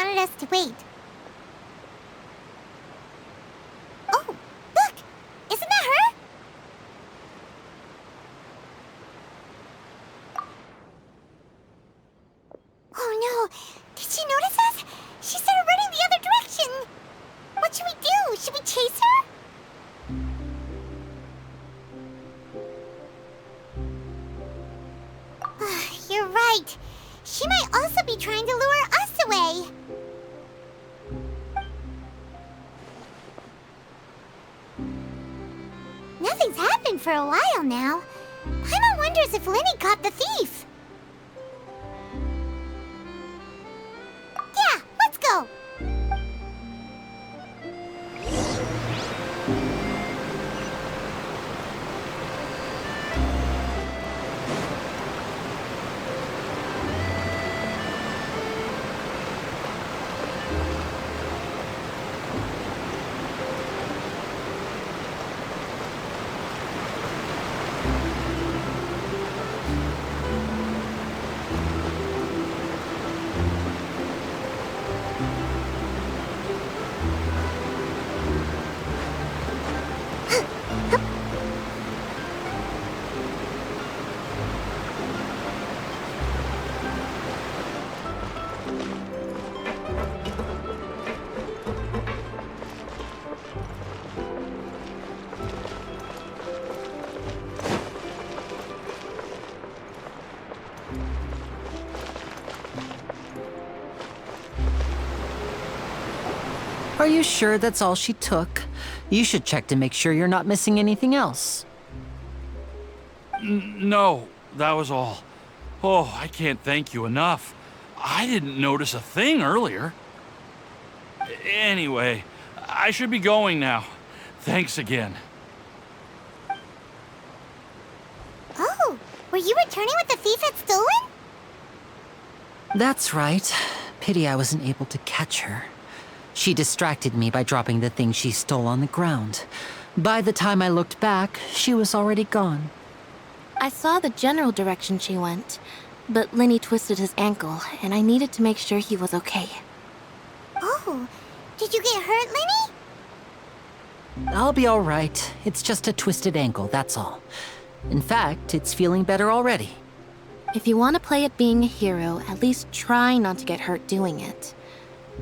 wanted us to wait. Oh, look! Isn't that her? Oh no! Did she notice us? She started running the other direction! What should we do? Should we chase her? You're right. She might also be trying to lure us away. Nothing's happened for a while now. Paimon wonders if Lenny caught the thief. Yeah, let's go. Are you sure that's all she took? You should check to make sure you're not missing anything else. No, that was all. Oh, I can't thank you enough. I didn't notice a thing earlier. Anyway, I should be going now. Thanks again. Oh, were you returning what the thief had stolen? That's right. Pity I wasn't able to catch her. She distracted me by dropping the thing she stole on the ground. By the time I looked back, she was already gone. I saw the general direction she went, but Lenny twisted his ankle, and I needed to make sure he was okay. Oh, did you get hurt, Lenny? I'll be all right. It's just a twisted ankle, that's all. In fact, it's feeling better already. If you want to play at being a hero, at least try not to get hurt doing it.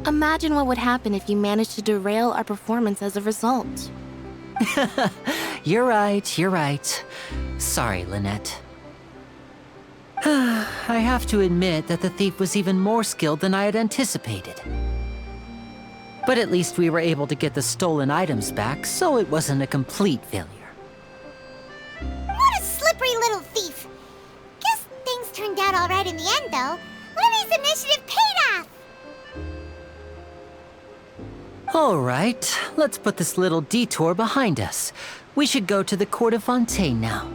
Imagine what would happen if you managed to derail our performance as a result. You're right. Sorry, Lynette. I have to admit that the thief was even more skilled than I had anticipated. But at least we were able to get the stolen items back, so it wasn't a complete failure. What a slippery little thief! Guess things turned out all right in the end, though. Lenny's initiative paid off! All right, let's put this little detour behind us. We should go to the court of Fontaine now.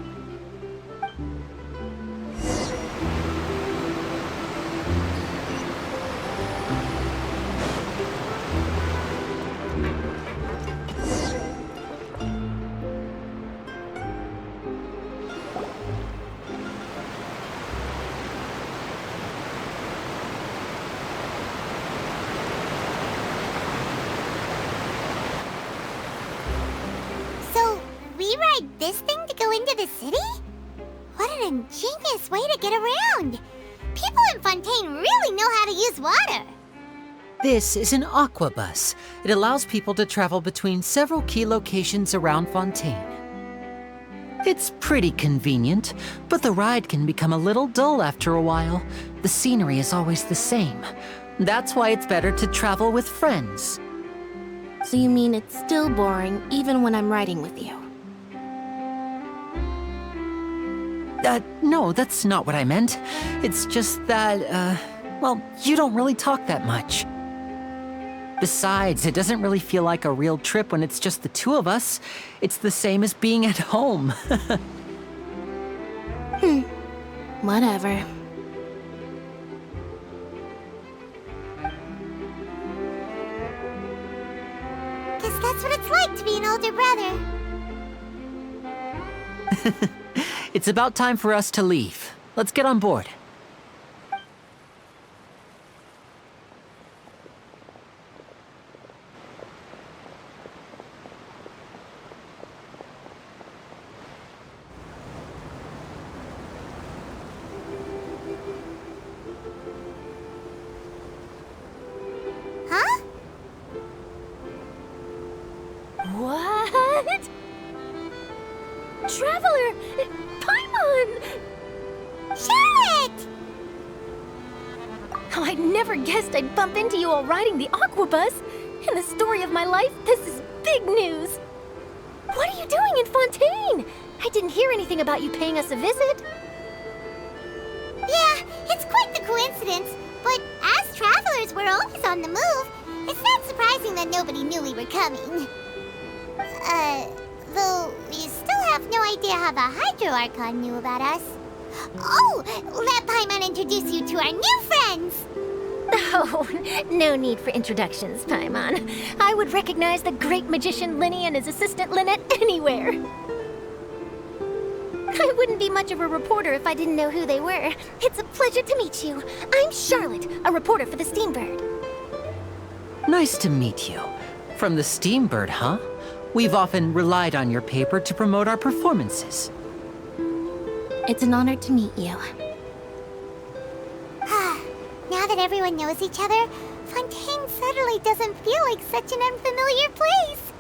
Ride this thing to go into the city? What an ingenious way to get around! People in Fontaine really know how to use water! This is an aqua bus. It allows people to travel between several key locations around Fontaine. It's pretty convenient, but the ride can become a little dull after a while. The scenery is always the same. That's why it's better to travel with friends. So you mean it's still boring even when I'm riding with you? No, that's not what I meant. It's just that, well, you don't really talk that much. Besides, it doesn't really feel like a real trip when it's just the two of us. It's the same as being at home. Whatever. Guess that's what it's like to be an older brother. It's about time for us to leave. Let's get on board. What? Traveler! Paimon! Charlotte! Oh, I never guessed I'd bump into you all riding the aqua bus. In the story of my life, this is big news. What are you doing in Fontaine? I didn't hear anything about you paying us a visit. Yeah, it's quite the coincidence, but as travelers, we're always on the move. It's not surprising that nobody knew we were coming. Though we still have no idea how the Hydro Archon knew about us. Oh, let Paimon introduce you to our new friends! Oh, no need for introductions, Paimon. I would recognize the great magician Linny and his assistant Lynette anywhere. I wouldn't be much of a reporter if I didn't know who they were. It's a pleasure to meet you. I'm Charlotte, a reporter for the Steambird. Nice to meet you. From the Steambird, huh? We've often relied on your paper to promote our performances. It's an honor to meet you. Now that everyone knows each other, Fontaine suddenly doesn't feel like such an unfamiliar place.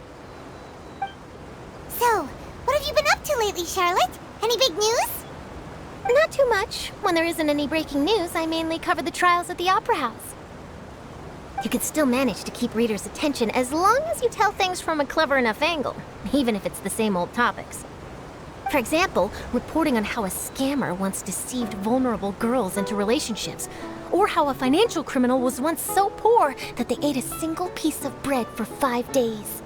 So, what have you been up to lately, Charlotte? Any big news? Not too much. When there isn't any breaking news, I mainly cover the trials at the Opera House. You can still manage to keep readers' attention as long as you tell things from a clever enough angle, even if it's the same old topics. For example, reporting on how a scammer once deceived vulnerable girls into relationships, or how a financial criminal was once so poor that they ate a single piece of bread for 5 days.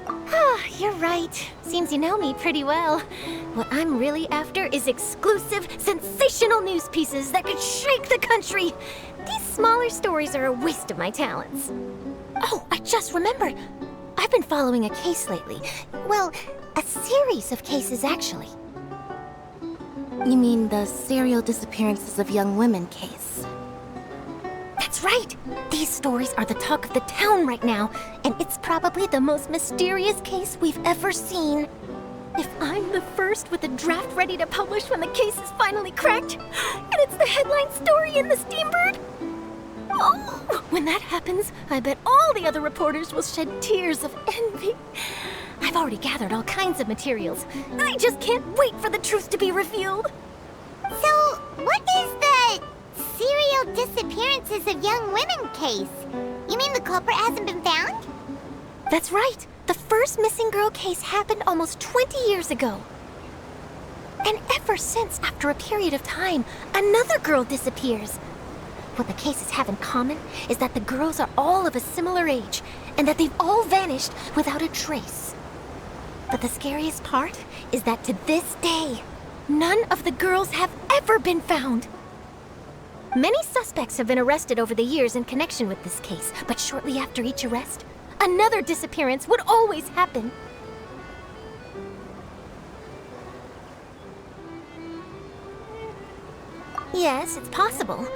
Ah, you're right. Seems you know me pretty well. What I'm really after is exclusive, sensational news pieces that could shake the country. These smaller stories are a waste of my talents. Oh, I just remembered. I've been following a case lately. Well, a series of cases, actually. You mean the serial disappearances of young women case? That's right! These stories are the talk of the town right now, and it's probably the most mysterious case we've ever seen. If I'm the first with a draft ready to publish when the case is finally cracked, and it's the headline story in the Steambird, oh, when that happens, I bet all the other reporters will shed tears of envy. I've already gathered all kinds of materials. I just can't wait for the truth to be revealed. So, what is the serial disappearances of young women case? You mean the culprit hasn't been found? That's right. The first missing girl case happened almost 20 years ago. And ever since, after a period of time, another girl disappears. What the cases have in common is that the girls are all of a similar age, and that they've all vanished without a trace. But the scariest part is that to this day, none of the girls have ever been found. Many suspects have been arrested over the years in connection with this case, but shortly after each arrest, another disappearance would always happen. Yes, it's possible.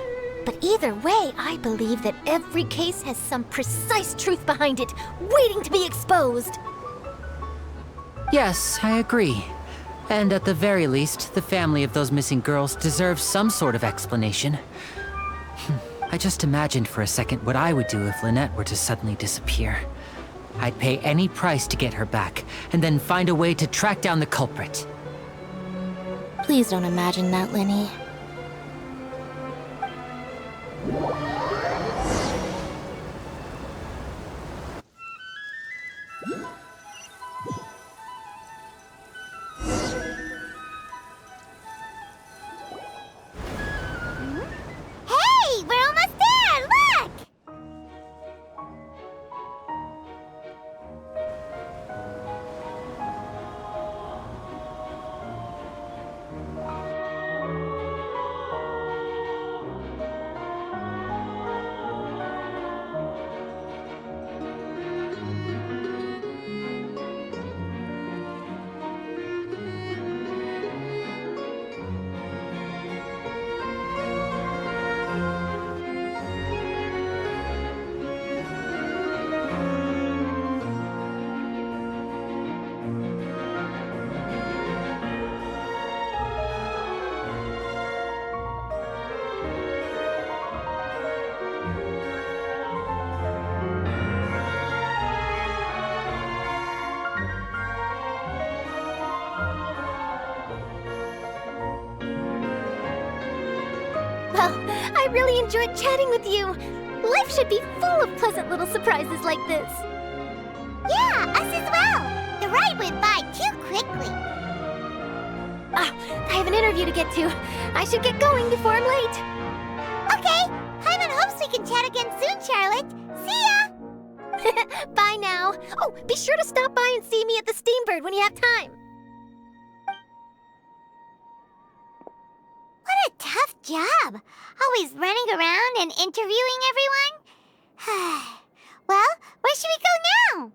But either way, I believe that every case has some precise truth behind it, waiting to be exposed. Yes, I agree. And at the very least, the family of those missing girls deserves some sort of explanation. I just imagined for a second what I would do if Lynette were to suddenly disappear. I'd pay any price to get her back, and then find a way to track down the culprit. Please don't imagine that, Linny. Hey, we're almost there! Look! I really enjoyed chatting with you. Life should be full of pleasant little surprises like this. Yeah, us as well. The ride went by too quickly. I have an interview to get to. I should get going before I'm late. Okay, Hyman hopes we can chat again soon, Charlotte. See ya! Bye now. Oh, be sure to stop by and see me at the Steambird when you have time. What a tough job. Always running around and interviewing everyone. Well, where should we go now?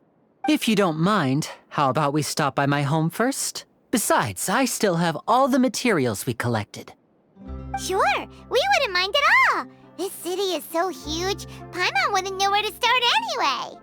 If you don't mind, how about we stop by my home first? Besides, I still have all the materials we collected. Sure, we wouldn't mind at all. This city is so huge, Paimon wouldn't know where to start anyway.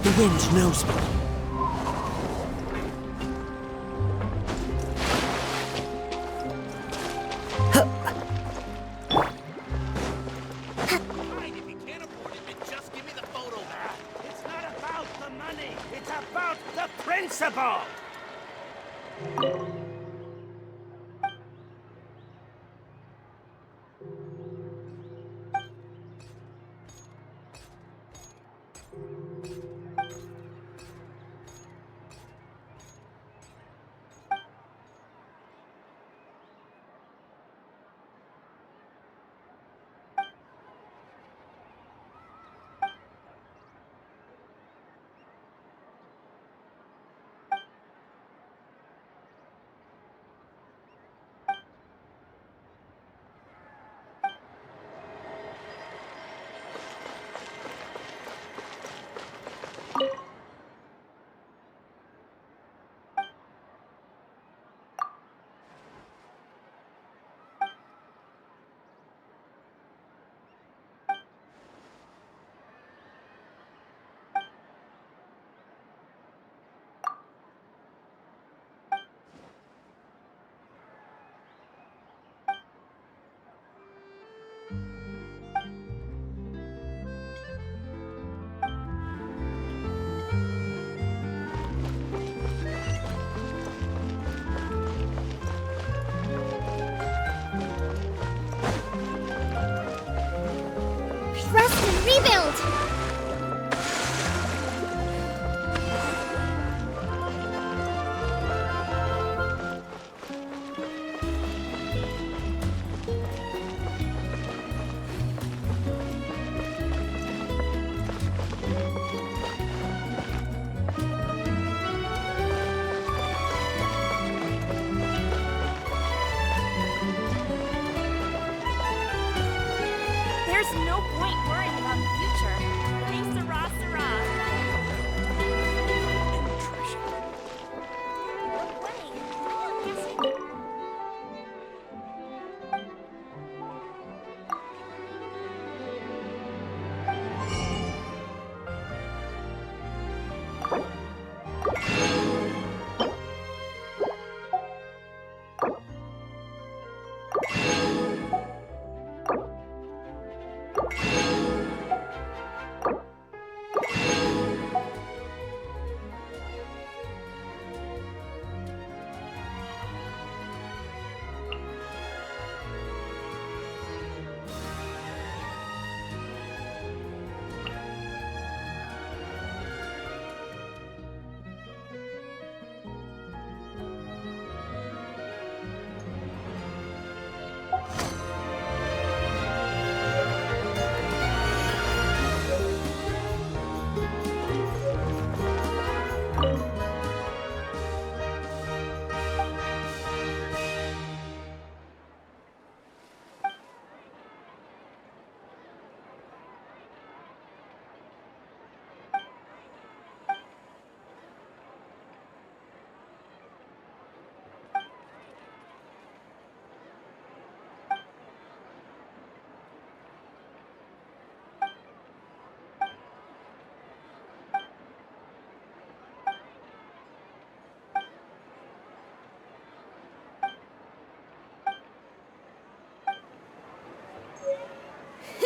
The wind knows me. Fine, if you can't afford it, then just give me the photo back. It's not about the money. It's about the principle.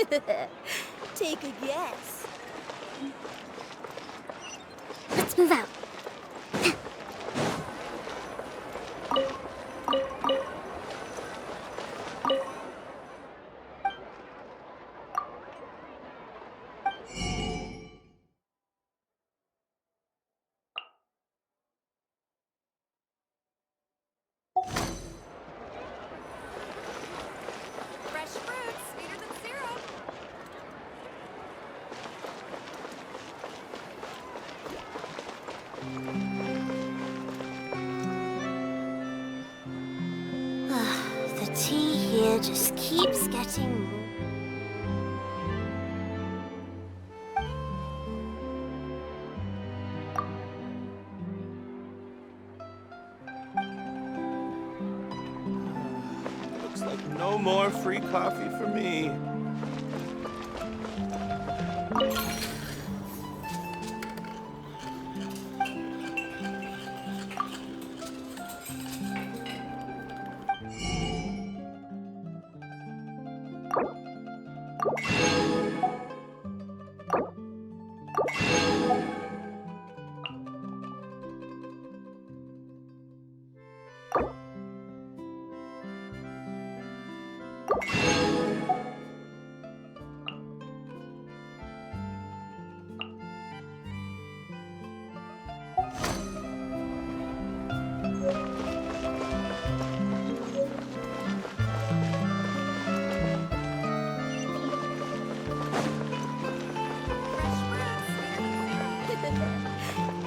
Take a guess. Let's move out. Fresh fruit, sweeter than syrup. The tea here just keeps getting... Looks like no more free coffee for me.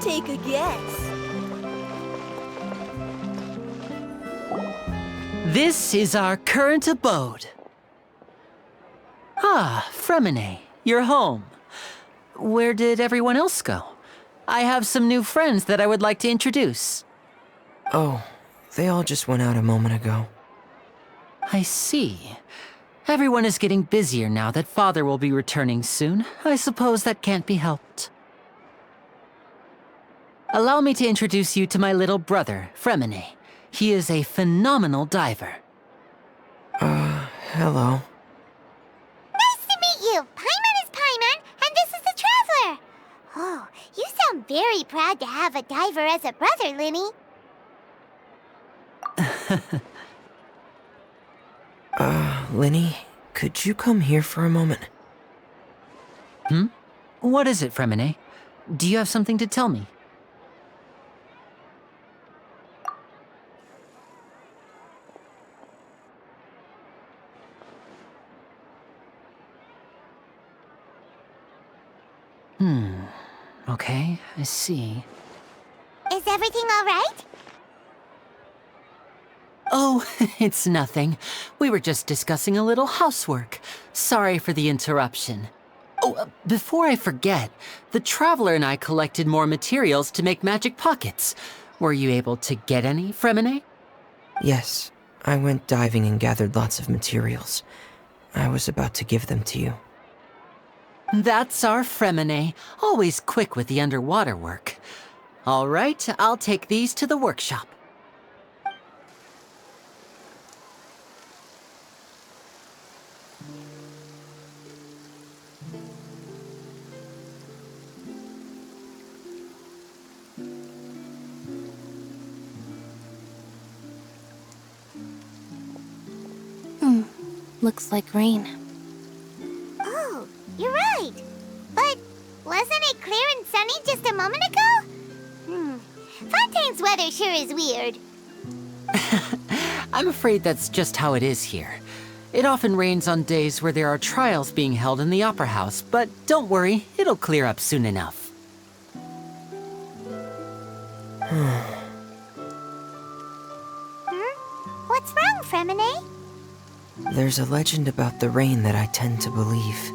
Take a guess. This is our current abode. Ah, Fremine, you're home. Where did everyone else go? I have some new friends that I would like to introduce. Oh, they all just went out a moment ago. I see. Everyone is getting busier now that Father will be returning soon. I suppose that can't be helped. Allow me to introduce you to my little brother, Fremine. He is a phenomenal diver. Hello. Nice to meet you! Paimon is Paimon, and this is the Traveler! Oh, you sound very proud to have a diver as a brother, Linny. Linny, could you come here for a moment? What is it, Fremine? Do you have something to tell me? Okay, I see. Is everything all right? Oh, it's nothing. We were just discussing a little housework. Sorry for the interruption. Oh, before I forget, the Traveler and I collected more materials to make magic pockets. Were you able to get any, Fremine? Yes, I went diving and gathered lots of materials. I was about to give them to you. That's our Fremine, always quick with the underwater work. All right, I'll take these to the workshop. Looks like rain. Oh, you're right. But wasn't it clear and sunny just a moment ago? Fontaine's weather sure is weird. I'm afraid that's just how it is here. It often rains on days where there are trials being held in the Opera House, but don't worry, it'll clear up soon enough. What's wrong, Fremine? There's a legend about the rain that I tend to believe.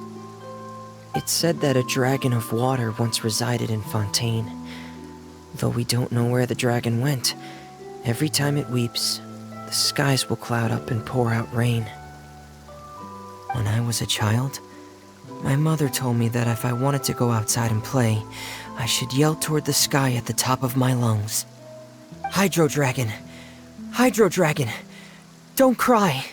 It's said that a dragon of water once resided in Fontaine. Though we don't know where the dragon went, every time it weeps, the skies will cloud up and pour out rain. When I was a child, my mother told me that if I wanted to go outside and play, I should yell toward the sky at the top of my lungs. Hydro Dragon! Hydro Dragon! Don't cry!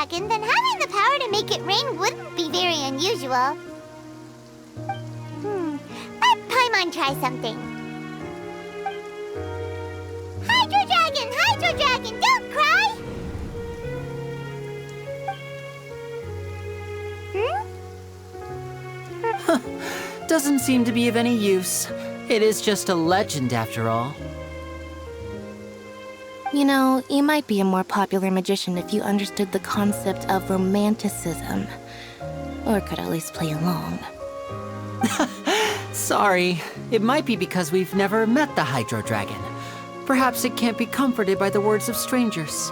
dragon, then having the power to make it rain wouldn't be very unusual. Let Paimon try something. Hydro Dragon, don't cry! Doesn't seem to be of any use. It is just a legend after all. You know, you might be a more popular magician if you understood the concept of romanticism. Or could at least play along. Sorry, it might be because we've never met the Hydro Dragon. Perhaps it can't be comforted by the words of strangers.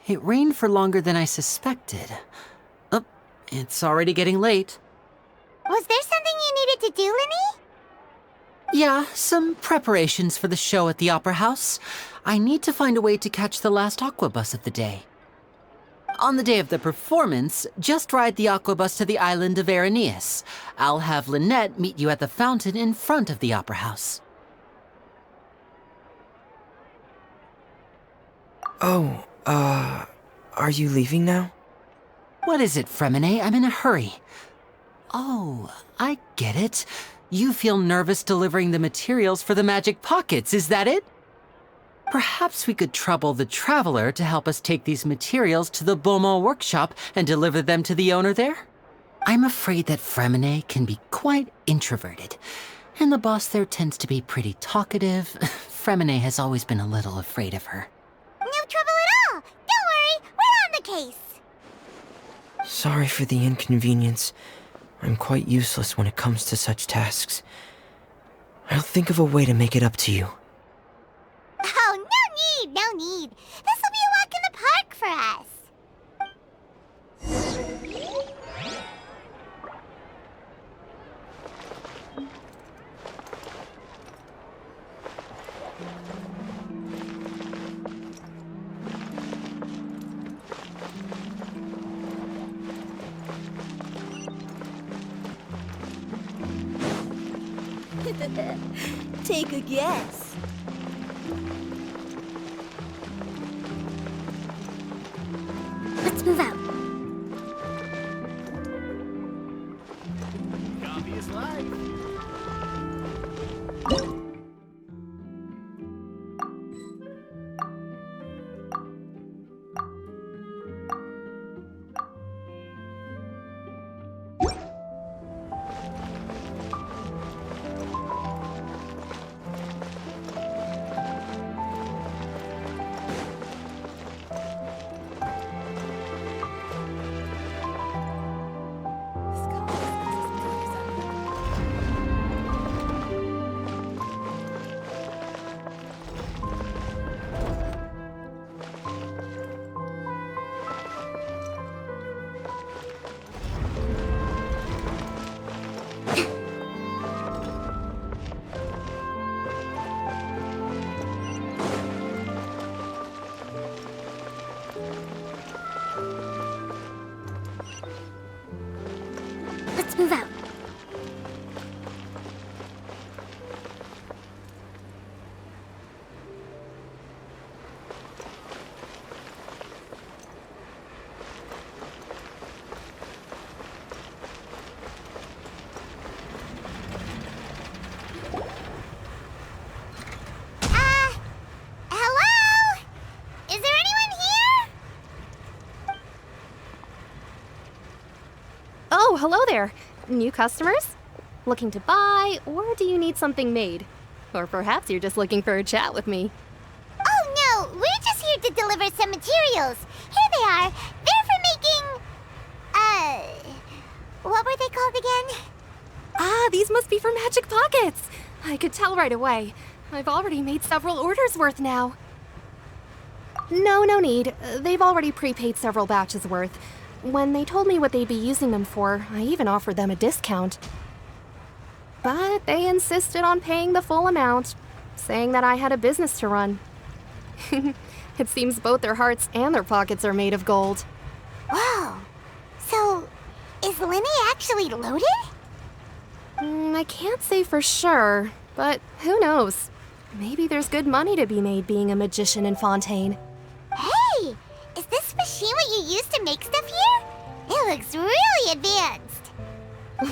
It rained for longer than I suspected. Oh, it's already getting late. Was there something you needed to do, Linny? Yeah, some preparations for the show at the Opera House. I need to find a way to catch the last aqua bus of the day. On the day of the performance, just ride the aqua bus to the island of Araneus. I'll have Lynette meet you at the fountain in front of the Opera House. Oh, are you leaving now? What is it, Fremine? I'm in a hurry. Oh, I get it. You feel nervous delivering the materials for the magic pockets, is that it? Perhaps we could trouble the Traveler to help us take these materials to the Beaumont workshop and deliver them to the owner there? I'm afraid that Fremine can be quite introverted, and the boss there tends to be pretty talkative. Fremine has always been a little afraid of her. No trouble at all! Don't worry, we're on the case! Sorry for the inconvenience. I'm quite useless when it comes to such tasks. I'll think of a way to make it up to you. Oh, no need! This will be a walk in the park for us! Take a guess. Let's move out. Coffee is life. Let's move out. Hello? Is there anyone here? Oh, hello there. New customers? Looking to buy, or do you need something made? Or perhaps you're just looking for a chat with me. Oh no, we're just here to deliver some materials. Here they are. They're for making... what were they called again? Ah, these must be for magic pockets. I could tell right away. I've already made several orders worth now. No need. They've already prepaid several batches worth. When they told me what they'd be using them for, I even offered them a discount. But they insisted on paying the full amount, saying that I had a business to run. It seems both their hearts and their pockets are made of gold. Whoa. So, is Linny actually loaded? I can't say for sure. But who knows? Maybe there's good money to be made being a magician in Fontaine. Hey! Is this machine what you use to make stuff here? It looks really advanced.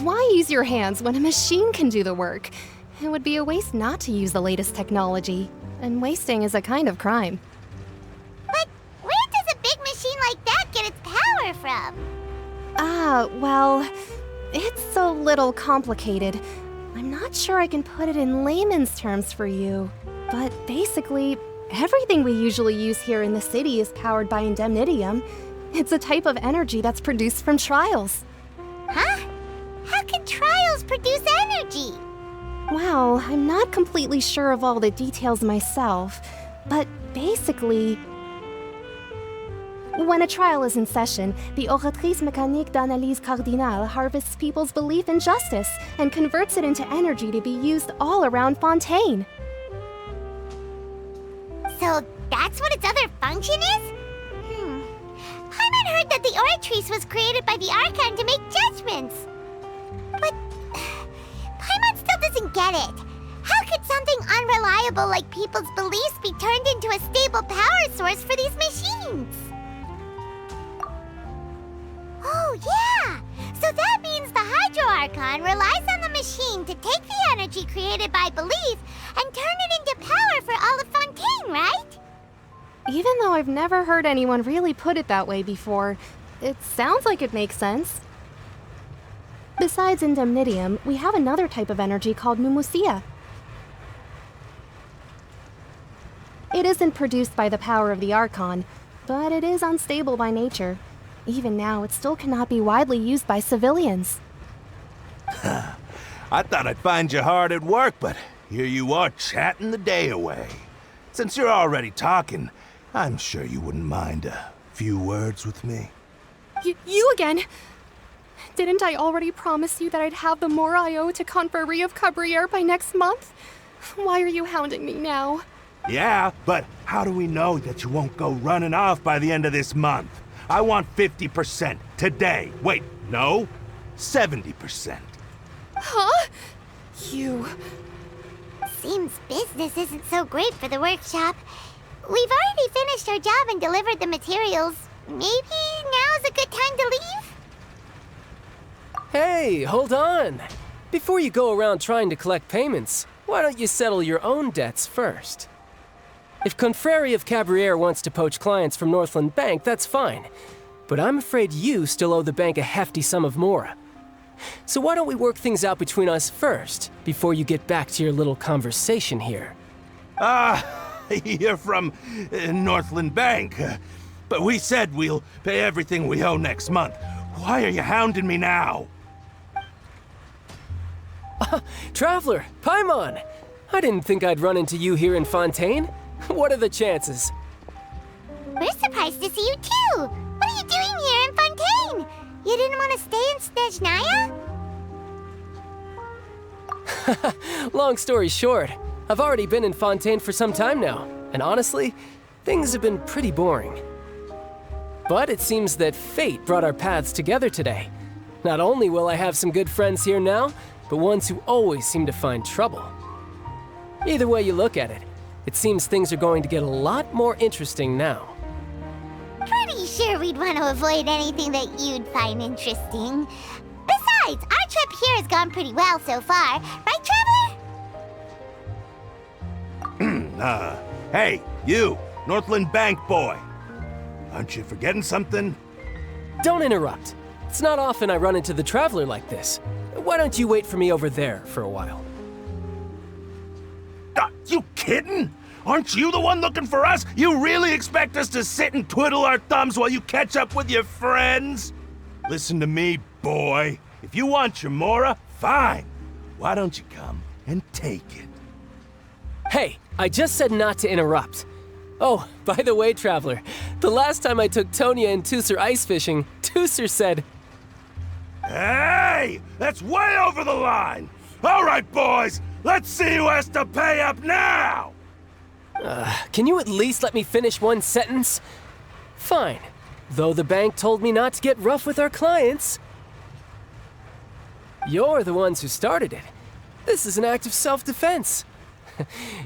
Why use your hands when a machine can do the work? It would be a waste not to use the latest technology. And wasting is a kind of crime. But where does a big machine like that get its power from? Well, it's a little complicated. I'm not sure I can put it in layman's terms for you. But basically, everything we usually use here in the city is powered by indemnitium. It's a type of energy that's produced from trials. Huh? How can trials produce energy? Well, I'm not completely sure of all the details myself, but basically, when a trial is in session, the Oratrice Mécanique d'Analyse Cardinale harvests people's belief in justice and converts it into energy to be used all around Fontaine. So that's what its other function is? Paimon heard that the Oratrice was created by the archon to make judgments. But Paimon still doesn't get it. How could something unreliable like people's beliefs be turned into a stable power source for these machines? Oh, yeah! So that means the Hydro Archon relies on the machine to take the energy created by belief and turn it into power for all of Fontaine, right? Even though I've never heard anyone really put it that way before, it sounds like it makes sense. Besides indemnitium, we have another type of energy called pneumosia. It isn't produced by the power of the Archon, but it is unstable by nature. Even now, it still cannot be widely used by civilians. I thought I'd find you hard at work, but here you are chatting the day away. Since you're already talking, I'm sure you wouldn't mind a few words with me. You again? Didn't I already promise you that I'd have the more I owe to Confrérie of Cabriere by next month? Why are you hounding me now? Yeah, but how do we know that you won't go running off by the end of this month? I want 50% today. Wait, no, 70%. Huh? You... Seems business isn't so great for the workshop. We've already finished our job and delivered the materials. Maybe now's a good time to leave? Hey, hold on. Before you go around trying to collect payments, why don't you settle your own debts first? If Confrérie of Cabriere wants to poach clients from Northland Bank, that's fine. But I'm afraid you still owe the bank a hefty sum of mora. So why don't we work things out between us first, before you get back to your little conversation here? You're from Northland Bank. But we said we'll pay everything we owe next month. Why are you hounding me now? Traveler, Paimon! I didn't think I'd run into you here in Fontaine. What are the chances? We're surprised to see you too! What are you doing here in Fontaine? You didn't want to stay in Snezhnaya? Long story short, I've already been in Fontaine for some time now, and honestly, things have been pretty boring. But it seems that fate brought our paths together today. Not only will I have some good friends here now, but ones who always seem to find trouble. Either way you look at it, it seems things are going to get a lot more interesting now. Pretty sure we'd want to avoid anything that you'd find interesting. Besides, our trip here has gone pretty well so far, right, Traveler? Hey, you, Northland Bank boy. Aren't you forgetting something? Don't interrupt. It's not often I run into the Traveler like this. Why don't you wait for me over there for a while? You kidding? Aren't you the one looking for us? You really expect us to sit and twiddle our thumbs while you catch up with your friends? Listen to me, boy. If you want your mora, fine. Why don't you come and take it? Hey, I just said not to interrupt. Oh, by the way, Traveler, the last time I took Tonya and Tusser ice fishing, Tusser said... Hey! That's way over the line! All right, boys, let's see who has to pay up now! Can you at least let me finish one sentence? Fine. Though the bank told me not to get rough with our clients. You're the ones who started it. This is an act of self-defense.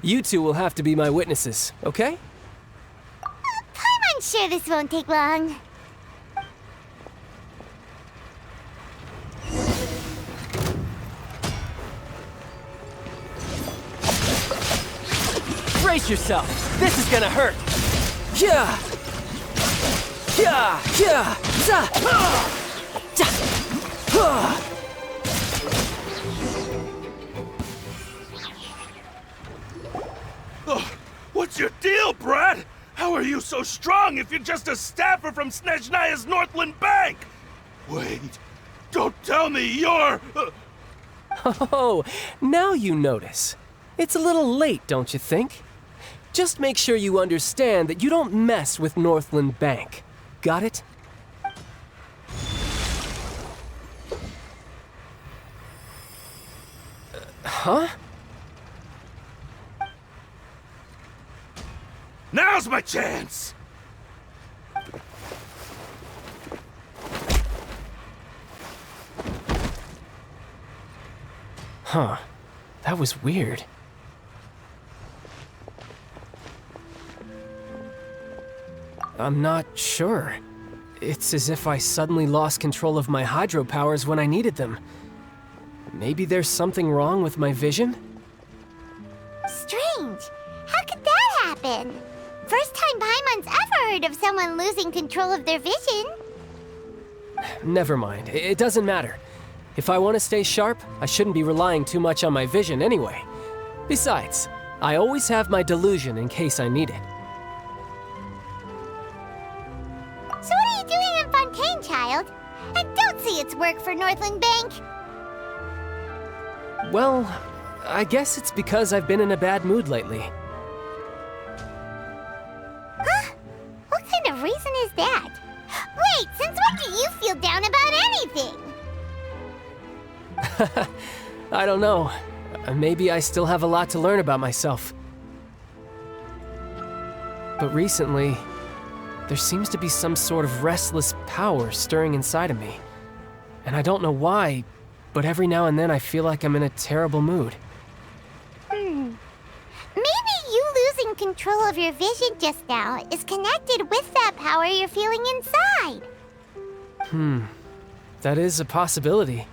You two will have to be my witnesses, okay? I'm sure this won't take long. Brace yourself. This is gonna hurt. Yeah. Yeah. Yeah. Za. What's your deal, Brad? How are you so strong if you're just a staffer from Snezhnaya's Northland Bank? Wait, don't tell me you're... Oh, now you notice. It's a little late, don't you think? Just make sure you understand that you don't mess with Northland Bank. Got it? Huh? Now's my chance! Huh. That was weird. I'm not sure. It's as if I suddenly lost control of my hydro powers when I needed them. Maybe there's something wrong with my vision? Strange. How could that happen? First time Paimon's ever heard of someone losing control of their vision. Never mind. It doesn't matter. If I want to stay sharp, I shouldn't be relying too much on my vision anyway. Besides, I always have my delusion in case I need it. So what are you doing in Fontaine, child? I don't see its work for Northland Bank. Well, I guess it's because I've been in a bad mood lately. Huh? What kind of reason is that? Wait, since when do you feel down about anything? I don't know. Maybe I still have a lot to learn about myself. But recently, there seems to be some sort of restless power stirring inside of me. And I don't know why, but every now and then I feel like I'm in a terrible mood. Maybe you losing control of your vision just now is connected with that power you're feeling inside. That is a possibility.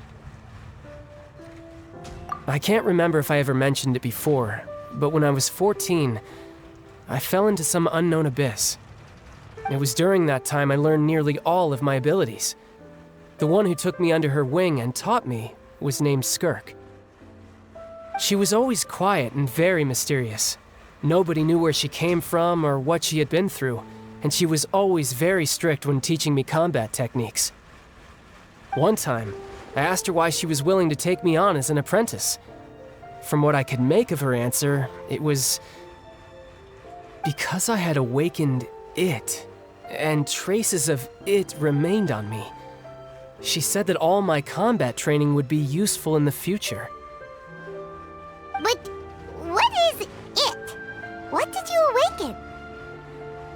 I can't remember if I ever mentioned it before, but when I was 14, I fell into some unknown abyss. It was during that time I learned nearly all of my abilities. The one who took me under her wing and taught me was named Skirk. She was always quiet and very mysterious. Nobody knew where she came from or what she had been through, and she was always very strict when teaching me combat techniques. One time, I asked her why she was willing to take me on as an apprentice. From what I could make of her answer, it was because I had awakened it, and traces of it remained on me. She said that all my combat training would be useful in the future. But what is it? What did you awaken?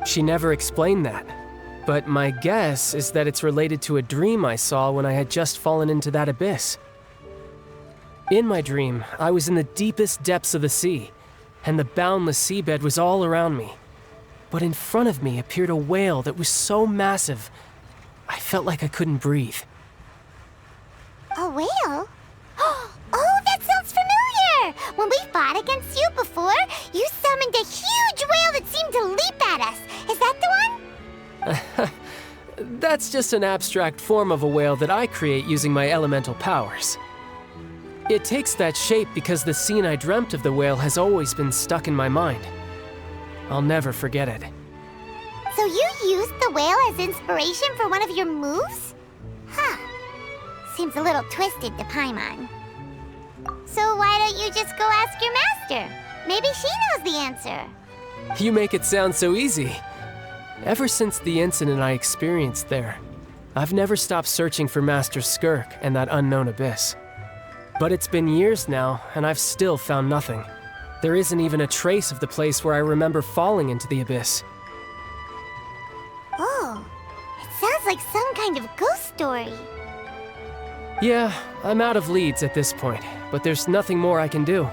She never explained that, but my guess is that it's related to a dream I saw when I had just fallen into that abyss. In my dream, I was in the deepest depths of the sea, and the boundless seabed was all around me. But in front of me appeared a whale that was so massive, I felt like I couldn't breathe. A whale? Oh, that sounds familiar! When we fought against you before, you summoned a huge whale that seemed to leap at us. Is that the one? That's just an abstract form of a whale that I create using my elemental powers. It takes that shape because the scene I dreamt of the whale has always been stuck in my mind. I'll never forget it. So you used the whale as inspiration for one of your moves? Huh. Seems a little twisted to Paimon. So why don't you just go ask your master? Maybe she knows the answer. You make it sound so easy. Ever since the incident I experienced there, I've never stopped searching for Master Skirk and that unknown abyss. But it's been years now, and I've still found nothing. There isn't even a trace of the place where I remember falling into the abyss. Oh, it sounds like some kind of ghost story. Yeah, I'm out of leads at this point, but there's nothing more I can do.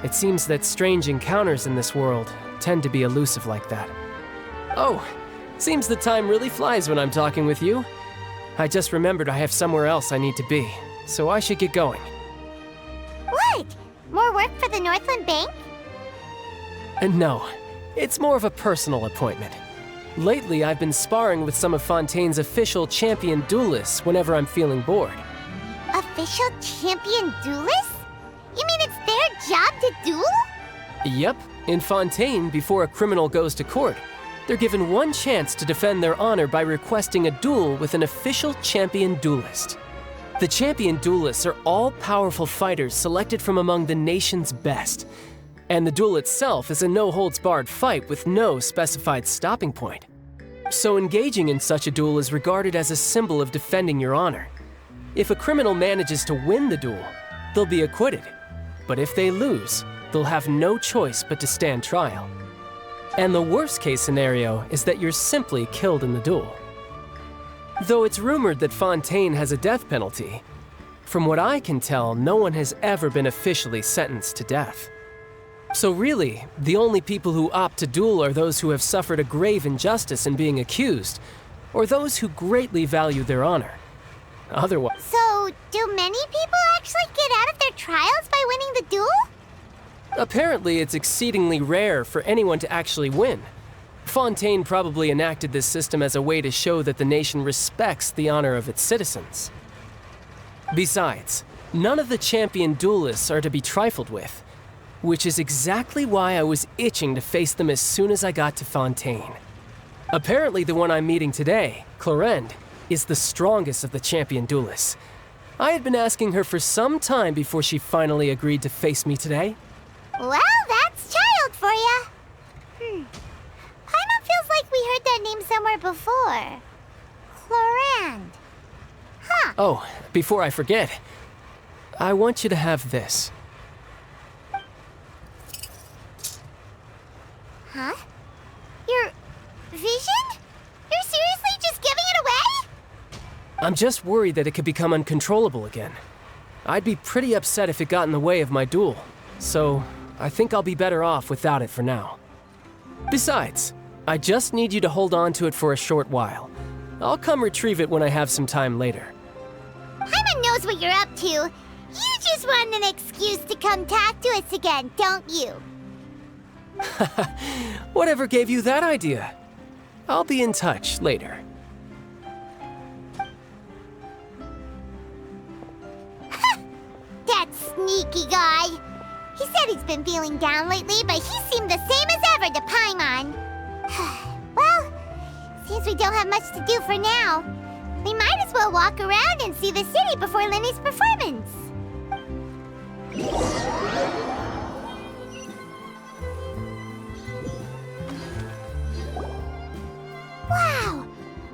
It seems that strange encounters in this world tend to be elusive like that. Oh, seems the time really flies when I'm talking with you. I just remembered I have somewhere else I need to be, so I should get going. What? More work for the Northland Bank? And no, it's more of a personal appointment. Lately, I've been sparring with some of Fontaine's official champion duelists whenever I'm feeling bored. Official champion duelists? You mean it's their job to duel? Yep, in Fontaine, before a criminal goes to court, they're given one chance to defend their honor by requesting a duel with an official champion duelist. The champion duelists are all powerful fighters selected from among the nation's best. And the duel itself is a no-holds-barred fight with no specified stopping point. So engaging in such a duel is regarded as a symbol of defending your honor. If a criminal manages to win the duel, they'll be acquitted. But if they lose, they'll have no choice but to stand trial. And the worst-case scenario is that you're simply killed in the duel. Though it's rumored that Fontaine has a death penalty, from what I can tell, no one has ever been officially sentenced to death. So really, the only people who opt to duel are those who have suffered a grave injustice in being accused, or those who greatly value their honor. Otherwise... So, do many people actually get out of their trials by winning the duel? Apparently, it's exceedingly rare for anyone to actually win. Fontaine probably enacted this system as a way to show that the nation respects the honor of its citizens. Besides, none of the champion duelists are to be trifled with, which is exactly why I was itching to face them as soon as I got to Fontaine. Apparently, the one I'm meeting today, Clorinde, is the strongest of the champion duelists. I had been asking her for some time before she finally agreed to face me today. Well, that's child for ya. Paimon feels like we heard that name somewhere before. Clorinde. Huh. Oh, before I forget, I want you to have this. Huh? Your vision? You're seriously just giving it away? I'm just worried that it could become uncontrollable again. I'd be pretty upset if it got in the way of my duel, so I think I'll be better off without it for now. Besides, I just need you to hold on to it for a short while. I'll come retrieve it when I have some time later. Paimon knows what you're up to. You just want an excuse to come talk to us again, don't you? Whatever gave you that idea? I'll be in touch later. That sneaky guy. He said he's been feeling down lately, but he seemed the same as ever to Paimon. Well, since we don't have much to do for now, we might as well walk around and see the city before Lenny's performance. Wow!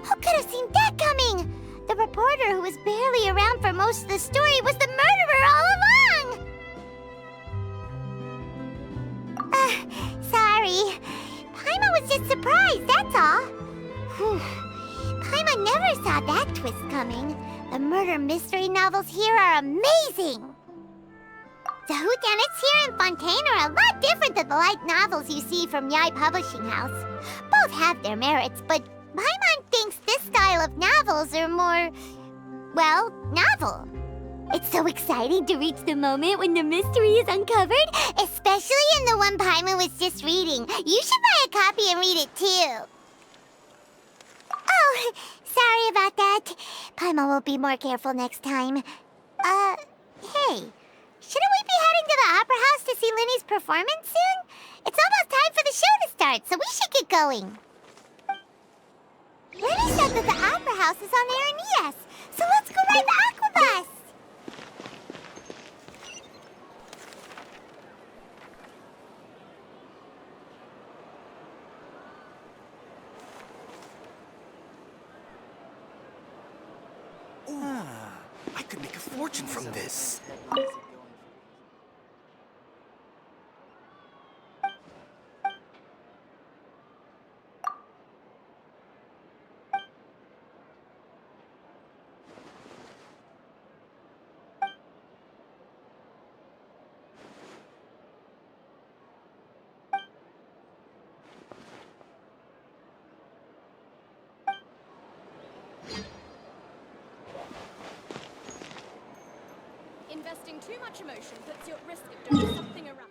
Who could have seen that coming? The reporter who was barely around for most of the story was the murderer all along! Sorry. Paimon was just surprised, that's all. Whew. Paimon never saw that twist coming. The murder mystery novels here are amazing! The whodunits here in Fontaine are a lot different than the light novels you see from Yai Publishing House. Both have their merits, but Paimon thinks this style of novels are more, well, novel. It's so exciting to reach the moment when the mystery is uncovered, especially in the one Paimon was just reading. You should buy a copy and read it too. Oh, sorry about that. Paimon will be more careful next time. Hey, shouldn't we be heading to the Opera House to see Lenny's performance soon? It's almost time for the show to start, so we should get going. Lenny said that the Opera House is on Aranias, so let's go ride the Aqua Bus! I could make a fortune from this. Injecting too much emotion puts you at risk of doing something irrational.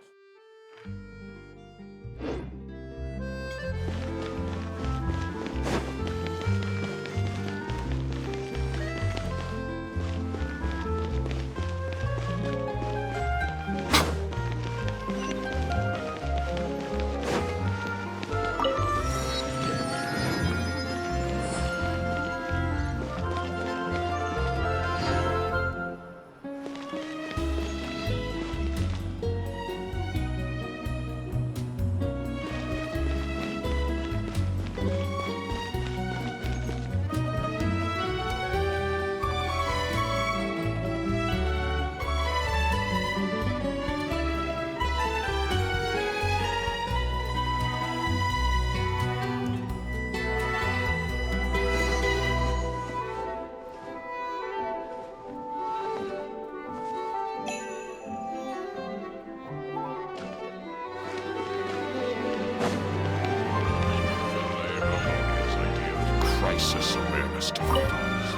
Crisis awareness device.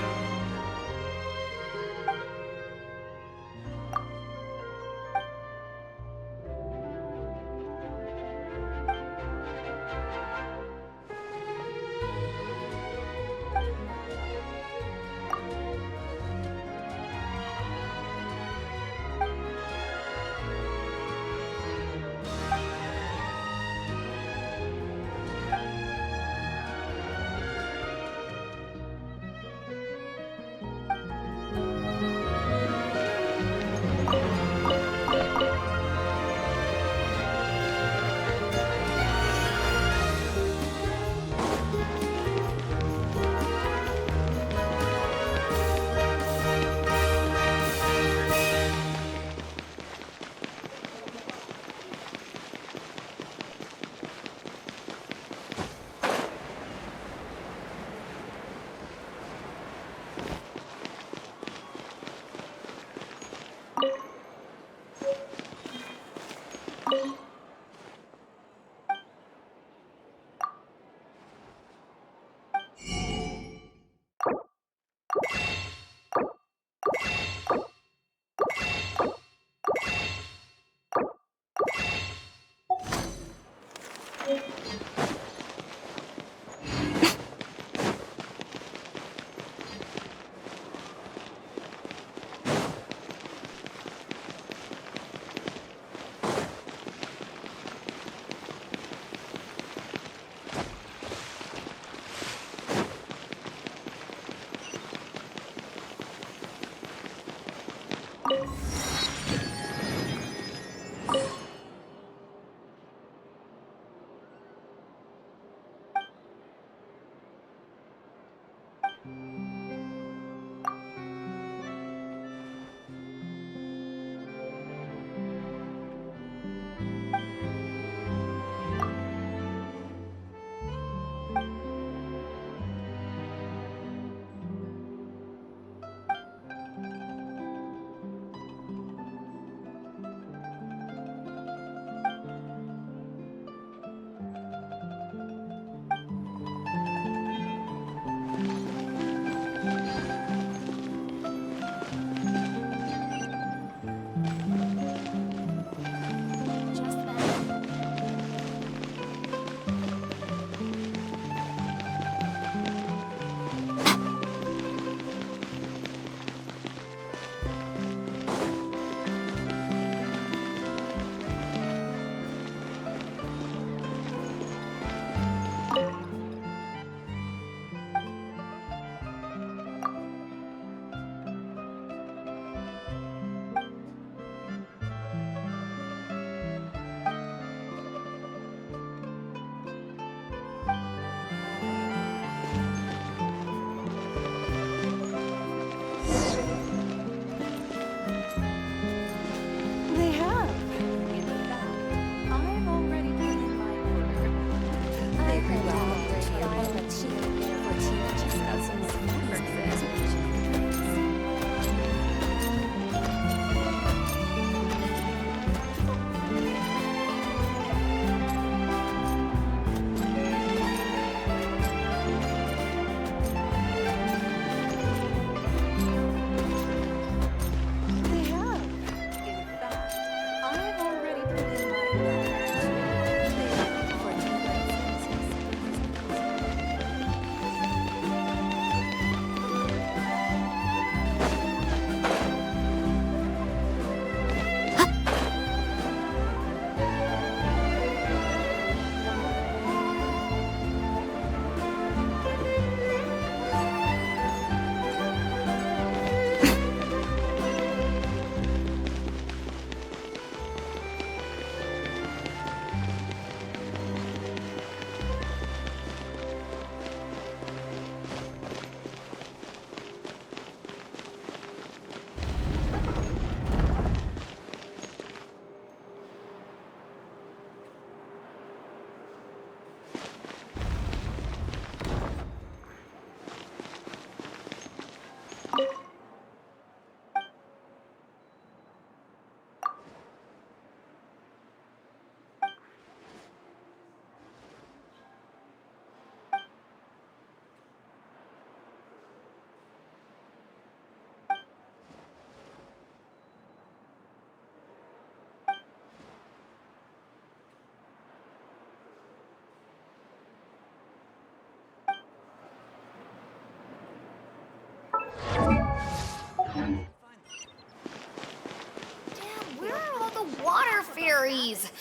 fairies!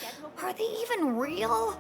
Are they even real?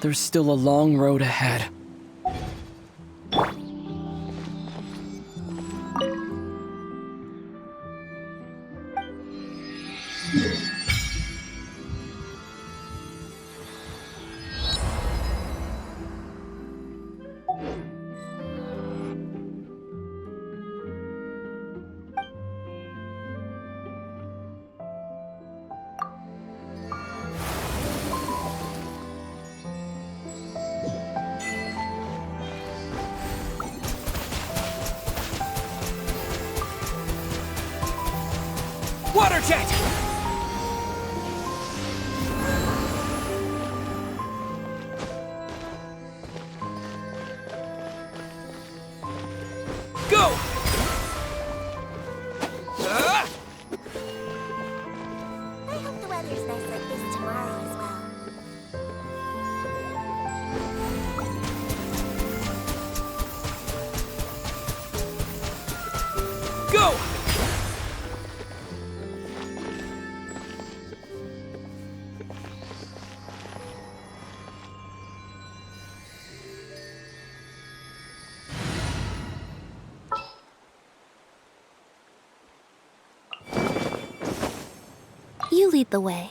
There's still a long road ahead. Water jet! Go! I hope the weather's nice like this tomorrow as well. Go! You lead the way.